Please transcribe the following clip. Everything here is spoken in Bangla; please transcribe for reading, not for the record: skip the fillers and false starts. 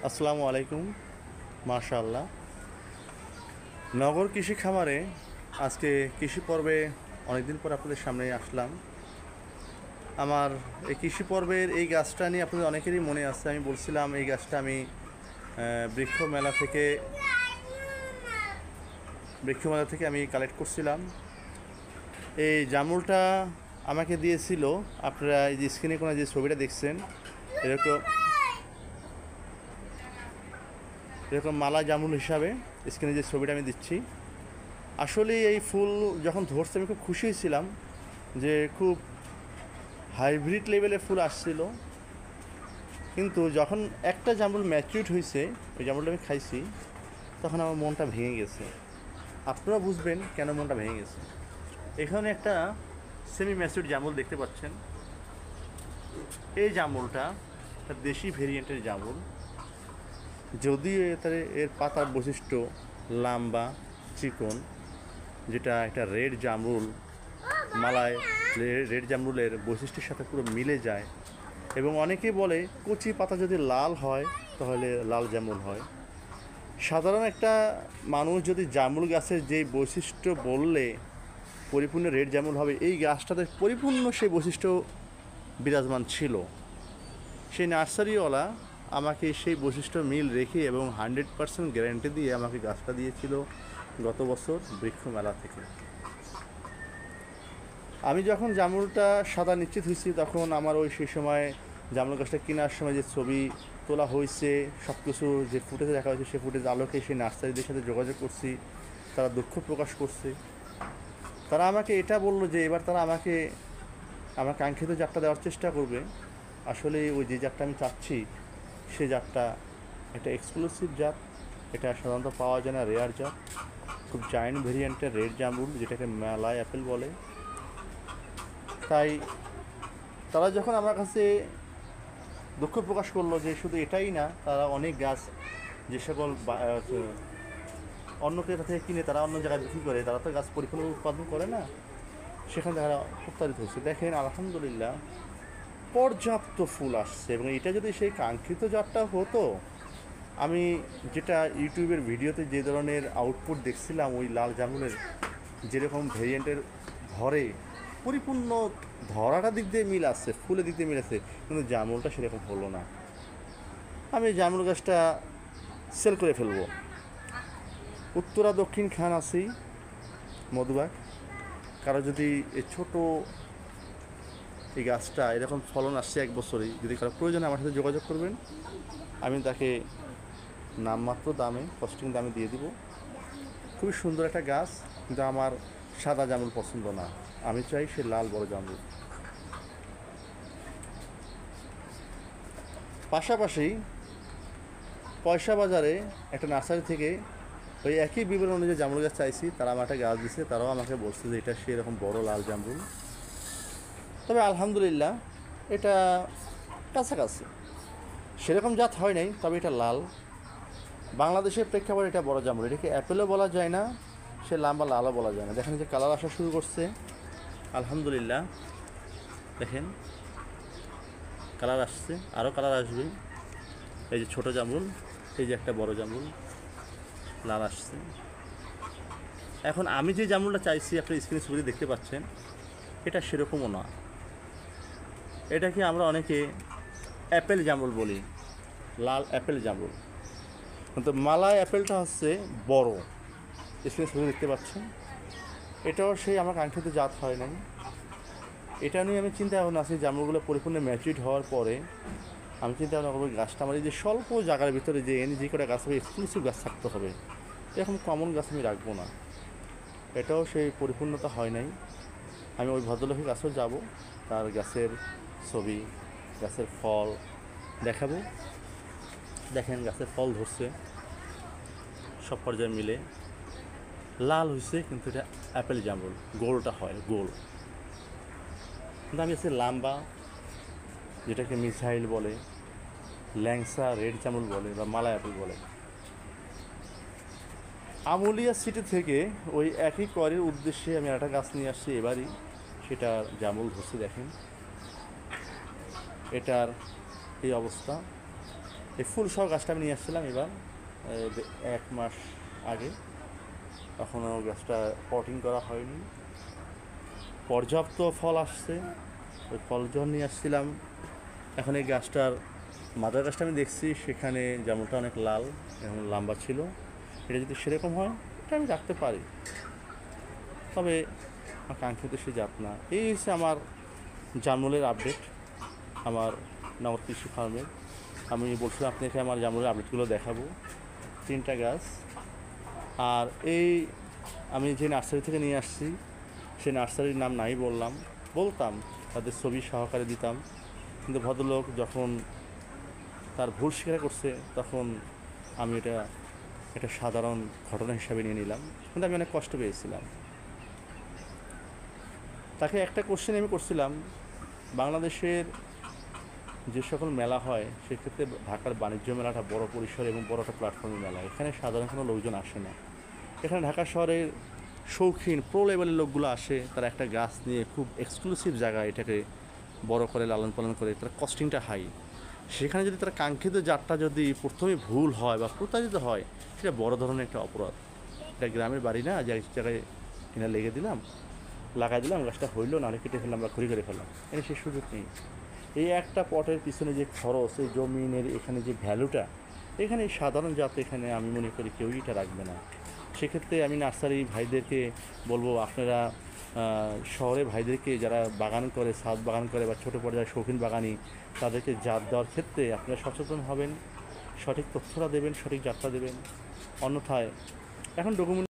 আসসালামু আলাইকুম। মাশাআল্লাহ, নগর কৃষি খামারে আজকে কৃষি পর্বে অনেকদিন পর আপনাদের সামনে আসলাম। আমার এই কৃষি পর্বের এই গাছটা নিয়ে আপনাদের অনেকেরই মনে আছে। আমি বলছিলাম এই গাছটা আমি বৃক্ষ মেলা থেকে আমি কালেক্ট করছিলাম। এই জামরুলটা আমাকে দিয়েছিল, আপনারা এই যে স্ক্রিনে কোনো যে ছবিটা দেখছেন এরকম এরকম মালা জামরুল হিসাবে স্ক্রিনে যে ছবিটা আমি দিচ্ছি। আসলে এই ফুল যখন ধরছে আমি খুব খুশি হয়েছিলাম যে খুব হাইব্রিড লেভেলের ফুল আসছিল। কিন্তু যখন একটা জামরুল ম্যাচিউরড হয়েছে, ওই জামরুলটা আমি খাইছি, তখন আমার মনটা ভেঙে গেছে। আপনারা বুঝবেন কেন মনটা ভেঙে গেছে। এখানে একটা সেমি ম্যাচিউরড জামরুল দেখতে পাচ্ছেন। এই জামরুলটা একটা দেশি ভেরিয়েন্টের জামরুল, যদিও এর পাতার বৈশিষ্ট্য লম্বা চিকন, যেটা একটা রেড জামরুল মালায় রেড জামরুলের বৈশিষ্ট্যের সাথে পুরো মিলে যায়। এবং অনেকে বলে কচি পাতা যদি লাল হয় তাহলে লাল জামরুল হয়। সাধারণ একটা মানুষ যদি জামরুল গাছের যে বৈশিষ্ট্য বললে পরিপূর্ণ রেড জামরুল হবে, এই গাছটাতে পরিপূর্ণ সেই বৈশিষ্ট্য বিরাজমান ছিল। সেই নার্সারিওয়ালা আমাকে সেই বৈশিষ্ট্য মিল রেখে এবং 100% গ্যারান্টি দিয়ে আমাকে গাছটা দিয়েছিল গত বছর বৃক্ষ মেলা থেকে। আমি যখন জামরুলটা সাদা নিশ্চিত হয়েছি, তখন আমার সেই সময় জামরুল গাছটা কেনার সময় যে ছবি তোলা হয়েছে, সব কিছু যে ফুটেজে দেখা হয়েছে, সেই ফুটেজ আলোকে সেই নার্সারিদের সাথে যোগাযোগ করছি। তারা দুঃখ প্রকাশ করছে। তারা আমাকে এটা বললো যে এবার তারা আমাকে আমার কাঙ্ক্ষিত জাতটা দেওয়ার চেষ্টা করবে। আসলে ওই যে জাতটা আমি চাচ্ছি, সে জাতটা একটা এক্সক্লুসিভ জাত। এটা সাধারণত পাওয়া যায় না, রেয়ার জাত, খুব জায়েন্ট ভেরিয়েন্টের রেড জামরুল, যেটাকে মালাই অ্যাপেল বলে। তাই তারা যখন আমার কাছে দুঃখ প্রকাশ করলো যে শুধু এটাই না, তারা অনেক গাছ যে সকল অন্য ক্রেতা থেকে কিনে তারা অন্য জায়গায় বিক্রি করে, তারা তো গাছ পরিপূর্ণ উৎপাদন করে না, সেখানে তারা প্রতারিত হচ্ছে। দেখেন আলহামদুলিল্লাহ পর্যাপ্ত ফুল আসছে। এবং এটা যদি সেই কাঙ্ক্ষিত জাতটা হতো, আমি যেটা ইউটিউবের ভিডিওতে যে ধরনের আউটপুট দেখছিলাম, ওই লাল জামরুলের যেরকম ভেরিয়েন্টের ধরে পরিপূর্ণ ধরাটা দিক দিয়ে মিল আসছে, ফুলের দিক দিয়ে মিল আসছে, কিন্তু জামরুলটা সেরকম হলো না। আমি জামরুল গাছটা সেল করে ফেলবো। উত্তরা দক্ষিণ খান আছি, মধুবাগ। কারো যদি এই ছোটো এই গাছটা এরকম ফলন আসছে এক বছরেই, যদি কারো প্রয়োজনে আমার সাথে যোগাযোগ করবেন, আমি তাকে নামমাত্র দামে, কস্টিং দামে দিয়ে দিব। খুবই সুন্দর একটা গাছ, কিন্তু আমার সাদা জামরুল পছন্দ না, আমি চাই সে লাল বড় জামরুল। পাশাপাশি পয়সা বাজারে একটা নার্সারি থেকে ওই একই বিবরণ অনুযায়ী জামরুল গাছ চাইছি, তারা আমার একটা গাছ দিচ্ছে, তারাও আমাকে বলছে যে এটা সেরকম বড় লাল জামরুল। তবে আলহামদুলিল্লাহ এটা কাছাকাছি, সেরকম জাত হয় নাই, তবে এটা লাল। বাংলাদেশের প্রেক্ষাপটে এটা বড় জামরুল, এটাকে অ্যাপেলও বলা যায় না, সে লম্বা লালও বলা যায় না। দেখেন যে কালার আসা শুরু করছে, আলহামদুলিল্লাহ দেখেন কালার আসছে, আরও কালার আসবে। এই যে ছোটো জামরুল, এই যে একটা বড় জামরুল লাল আসছে। এখন আমি যে জামরুলটা চাইছি আপনার স্ক্রিনে ছবিতে দেখতে পাচ্ছেন, এটা সেরকমও না। এটাকে আমরা অনেকে অ্যাপেল জামরুল বলি, লাল অ্যাপেল জামরুল। কিন্তু মালাই অ্যাপেলটা হচ্ছে বড়, স্ক্রিনে ছবি দেখতে পাচ্ছেন। এটাও সেই আমার কাঙ্ক্ষিত জাত হয় নাই। এটা নিয়ে আমি চিন্তা ভাবনা আছি, জামরুলগুলো পরিপূর্ণ ম্যাচুরিড হওয়ার পরে আমি চিন্তা ভাবনা করবো গাছটা আমার এই যে স্বল্প জায়গার ভিতরে যে যে কটা গাছ হবে, এক্সক্লুসিভ গাছ থাকতে হবে, এরকম কমন গাছ আমি রাখবো না। এটাও সেই পরিপূর্ণতা হয় নাই। আমি ওই ভদ্রলোকের কাছেও যাব, তার গাছের ছবি, গাছের ফল দেখাবো। দেখেন গাছের ফল ধরছে সব পর্যায়ে মিলে, লাল হয়েছে, কিন্তু এটা অ্যাপেল জামরুল, গোলটা হয় গোল। কিন্তু আমি আছে লাম্বা, যেটাকে মিসাইল বলে, ল্যাংসা রেড জামরুল বলে, বা মালা অ্যাপেল বলে। আমুলিয়া সিটি থেকে ওই একই করের উদ্দেশ্যে আমি একটা গাছ নিয়ে আসছি এবারই, সেটা জামরুল ধরছে। দেখেন এটার এই অবস্থা, এই ফুল সহ গাছটা আমি নিয়ে আসছিলাম এবার 1 মাস আগে। এখনও গাছটা পটিং করা হয়নি, পর্যাপ্ত ফল আসছে। ওই ফল যখন নিয়ে আসছিলাম, এখন এই গাছটার মাদার গাছটা আমি দেখছি সেখানে জামরুলটা অনেক লাল এবং লম্বা ছিল। এটা যদি সেরকম হয় এটা আমি রাখতে পারি, তবে আমার কাঙ্ক্ষিত সে জাত না। এই হচ্ছে আমার জামরুলের আপডেট, আমার নগর কৃষি ফার্মের। আমি বলছিলাম আপনাকে আমার জামরুলের আপডেটগুলো দেখাবো, 3টা গাছ। আর এই আমি যে নার্সারি থেকে নিয়ে আসছি সেই নার্সারির নাম নাই বলতাম, তাদের ছবি সহকারে দিতাম, কিন্তু ভদ্রলোক যখন তার ভুল স্বীকার করছে তখন আমি এটা সাধারণ ঘটনা হিসাবে নিয়ে নিলাম, কিন্তু আমি অনেক কষ্ট পেয়েছিলাম। তাকে একটা কোশ্চেন আমি করছিলাম, বাংলাদেশের যে সকল মেলা হয় সেক্ষেত্রে ঢাকার বাণিজ্য মেলাটা বড় পরিসর এবং বড় একটা প্ল্যাটফর্মের মেলা, এখানে সাধারণ কোনো লোকজন আসে না। এখানে ঢাকা শহরের শৌখিন প্রো লেভেলের লোকগুলো আসে, তারা একটা গাছ নিয়ে খুব এক্সক্লুসিভ জায়গায় এটাকে বড় করে লালন পালন করে, তার কস্টিংটা হাই। সেখানে যদি তার কাঙ্ক্ষিত জাতটা যদি প্রথমে ভুল হয় বা প্রতারিত হয়, সেটা বড় ধরনের একটা অপরাধ। এটা গ্রামের বাড়ি না যে জায়গায় কিনা লাগাই দিলাম, গাছটা হইলো, নাহলে কেটে ফেললাম বা ঘুরি করে ফেললাম, এটা সে সুযোগ নেই। এই একটা পটের পিছনে যে খরচ, এই জমিনের এখানে যে ভ্যালুটা, এখানে সাধারণ জাত এখানে আমি মনে করি কেউই এটা রাখবে না। সেক্ষেত্রে আমি নার্সারি ভাইদেরকে বলবো, আপনারা শহরে ভাইদেরকে যারা বাগান করে, ছাদ বাগান করে বা ছোটো পর্যায়ে শৌখিন বাগানি, তাদেরকে জাত দেওয়ার ক্ষেত্রে আপনারা সচেতন হবেন, সঠিক তথ্যটা দেবেন, সঠিক জাতটা দেবেন। অন্যথায় এখন ডকুমেন্ট